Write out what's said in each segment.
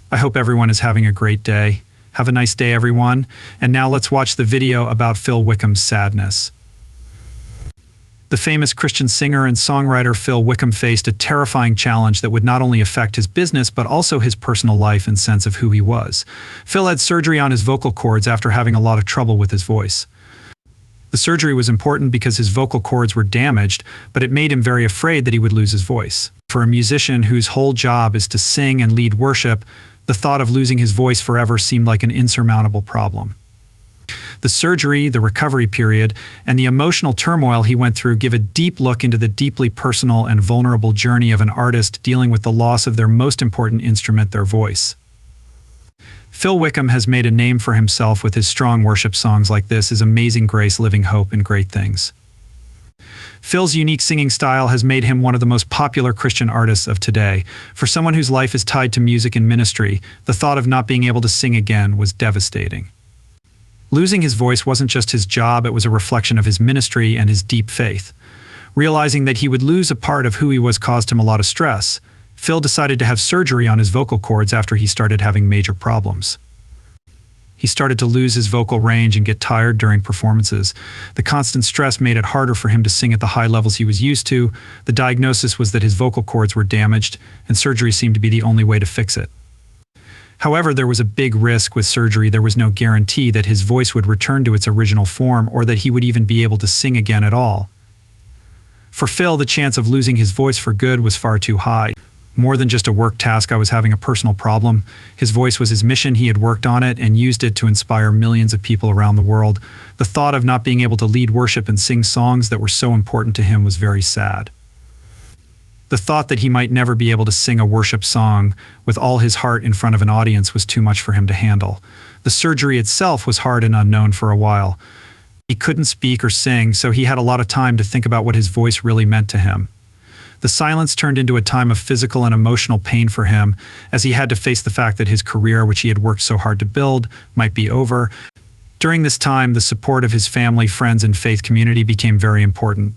I hope everyone is having a great day. Have a nice day, everyone. And now let's watch the video about Phil Wickham's sadness. The famous Christian singer and songwriter Phil Wickham faced a terrifying challenge that would not only affect his business but also his personal life and sense of who he was. Phil had surgery on his vocal cords after having a lot of trouble with his voice. The surgery was important because his vocal cords were damaged, but it made him very afraid that he would lose his voice. For a musician whose whole job is to sing and lead worship, the thought of losing his voice forever seemed like an insurmountable problem. The surgery, the recovery period, and the emotional turmoil he went through give a deep look into the deeply personal and vulnerable journey of an artist dealing with the loss of their most important instrument, their voice. Phil Wickham has made a name for himself with his strong worship songs like This Is Amazing Grace, Living Hope, and Great Things. Phil's unique singing style has made him one of the most popular Christian artists of today. For someone whose life is tied to music and ministry, the thought of not being able to sing again was devastating. Losing his voice wasn't just his job, it was a reflection of his ministry and his deep faith. Realizing that he would lose a part of who he was caused him a lot of stress. Phil decided to have surgery on his vocal cords after he started having major problems. He started to lose his vocal range and get tired during performances. The constant stress made it harder for him to sing at the high levels he was used to. The diagnosis was that his vocal cords were damaged, and surgery seemed to be the only way to fix it. However, there was a big risk with surgery. There was no guarantee that his voice would return to its original form or that he would even be able to sing again at all. For Phil, the chance of losing his voice for good was far too high. More than just a work task, I was having a personal problem. His voice was his mission. He had worked on it and used it to inspire millions of people around the world. The thought of not being able to lead worship and sing songs that were so important to him was very sad. The thought that he might never be able to sing a worship song with all his heart in front of an audience was too much for him to handle. The surgery itself was hard and unknown for a while. He couldn't speak or sing, so he had a lot of time to think about what his voice really meant to him. The silence turned into a time of physical and emotional pain for him, as he had to face the fact that his career, which he had worked so hard to build, might be over. During this time, the support of his family, friends, and faith community became very important.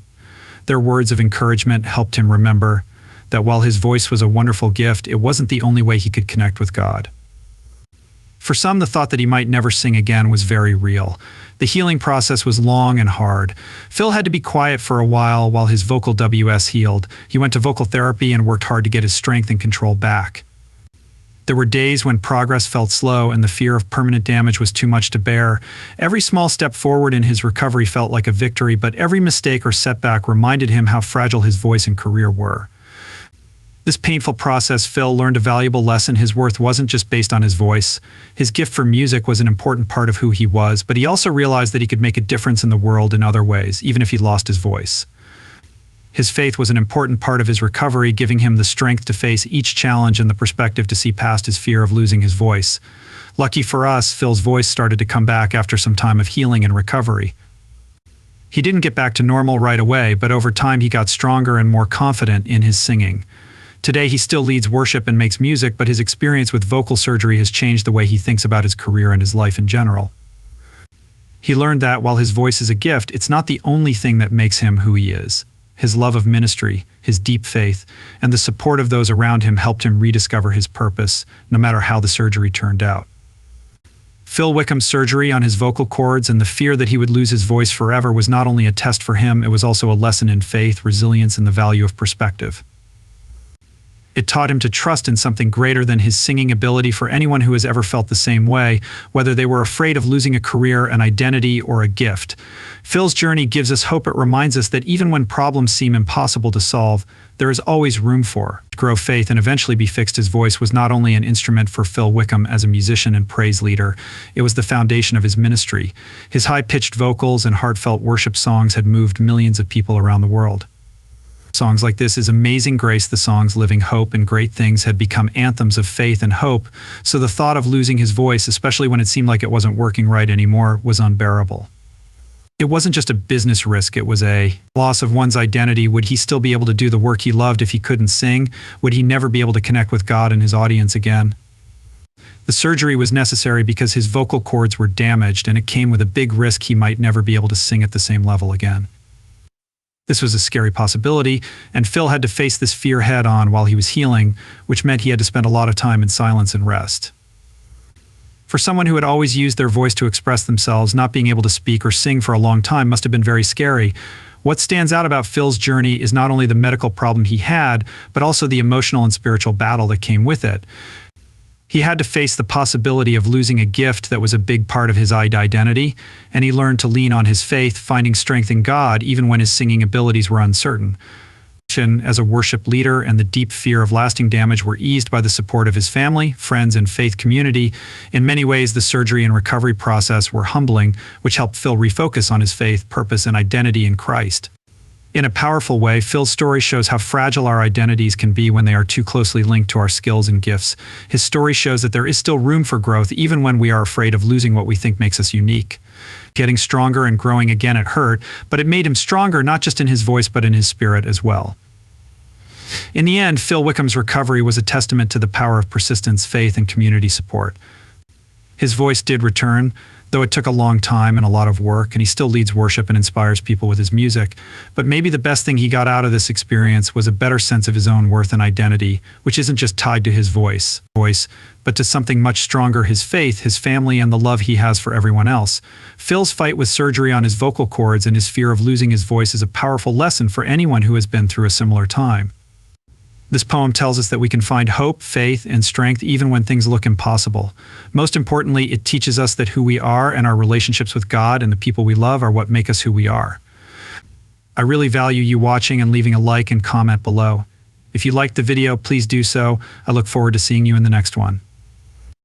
Their words of encouragement helped him remember that while his voice was a wonderful gift, it wasn't the only way he could connect with God. For some, the thought that he might never sing again was very real. The healing process was long and hard. Phil had to be quiet for a while his vocal WS healed. He went to vocal therapy and worked hard to get his strength and control back. There were days when progress felt slow and the fear of permanent damage was too much to bear. Every small step forward in his recovery felt like a victory, but every mistake or setback reminded him how fragile his voice and career were. This painful process, Phil learned a valuable lesson. His worth wasn't just based on his voice. His gift for music was an important part of who he was, but he also realized that he could make a difference in the world in other ways, even if he lost his voice. His faith was an important part of his recovery, giving him the strength to face each challenge and the perspective to see past his fear of losing his voice. Lucky for us, Phil's voice started to come back after some time of healing and recovery. He didn't get back to normal right away, but over time he got stronger and more confident in his singing. Today he still leads worship and makes music, but his experience with vocal surgery has changed the way he thinks about his career and his life in general. He learned that while his voice is a gift, it's not the only thing that makes him who he is. His love of ministry, his deep faith, and the support of those around him helped him rediscover his purpose, no matter how the surgery turned out. Phil Wickham's surgery on his vocal cords and the fear that he would lose his voice forever was not only a test for him, it was also a lesson in faith, resilience, and the value of perspective. It taught him to trust in something greater than his singing ability. For anyone who has ever felt the same way, whether they were afraid of losing a career, an identity, or a gift. Phil's journey gives us hope. It reminds us that even when problems seem impossible to solve, there is always room for grow faith and eventually be fixed. His voice was not only an instrument for Phil Wickham as a musician and praise leader, it was the foundation of his ministry. His high-pitched vocals and heartfelt worship songs had moved millions of people around the world. Songs like This Is Amazing Grace, the songs Living Hope, and Great Things had become anthems of faith and hope, so the thought of losing his voice, especially when it seemed like it wasn't working right anymore, was unbearable. It wasn't just a business risk, it was a loss of one's identity. Would he still be able to do the work he loved if he couldn't sing? Would he never be able to connect with God and his audience again? The surgery was necessary because his vocal cords were damaged, and it came with a big risk he might never be able to sing at the same level again. This was a scary possibility, and Phil had to face this fear head on while he was healing, which meant he had to spend a lot of time in silence and rest. For someone who had always used their voice to express themselves, not being able to speak or sing for a long time must have been very scary. What stands out about Phil's journey is not only the medical problem he had, but also the emotional and spiritual battle that came with it. He had to face the possibility of losing a gift that was a big part of his identity, and he learned to lean on his faith, finding strength in God even when his singing abilities were uncertain. As a worship leader and the deep fear of lasting damage were eased by the support of his family, friends, and faith community. In many ways, the surgery and recovery process were humbling, which helped Phil refocus on his faith, purpose, and identity in Christ. In a powerful way, Phil's story shows how fragile our identities can be when they are too closely linked to our skills and gifts. His story shows that there is still room for growth even when we are afraid of losing what we think makes us unique. Getting stronger and growing again, it hurt, but it made him stronger not just in his voice but in his spirit as well. In the end, Phil Wickham's recovery was a testament to the power of persistence, faith, and community support. His voice did return, though it took a long time and a lot of work, and he still leads worship and inspires people with his music. But maybe the best thing he got out of this experience was a better sense of his own worth and identity, which isn't just tied to his voice, but to something much stronger: his faith, his family, and the love he has for everyone else. Phil's fight with surgery on his vocal cords and his fear of losing his voice is a powerful lesson for anyone who has been through a similar time. This poem tells us that we can find hope, faith, and strength even when things look impossible. Most importantly, it teaches us that who we are and our relationships with God and the people we love are what make us who we are. I really value you watching and leaving a like and comment below. If you liked the video, please do so. I look forward to seeing you in the next one.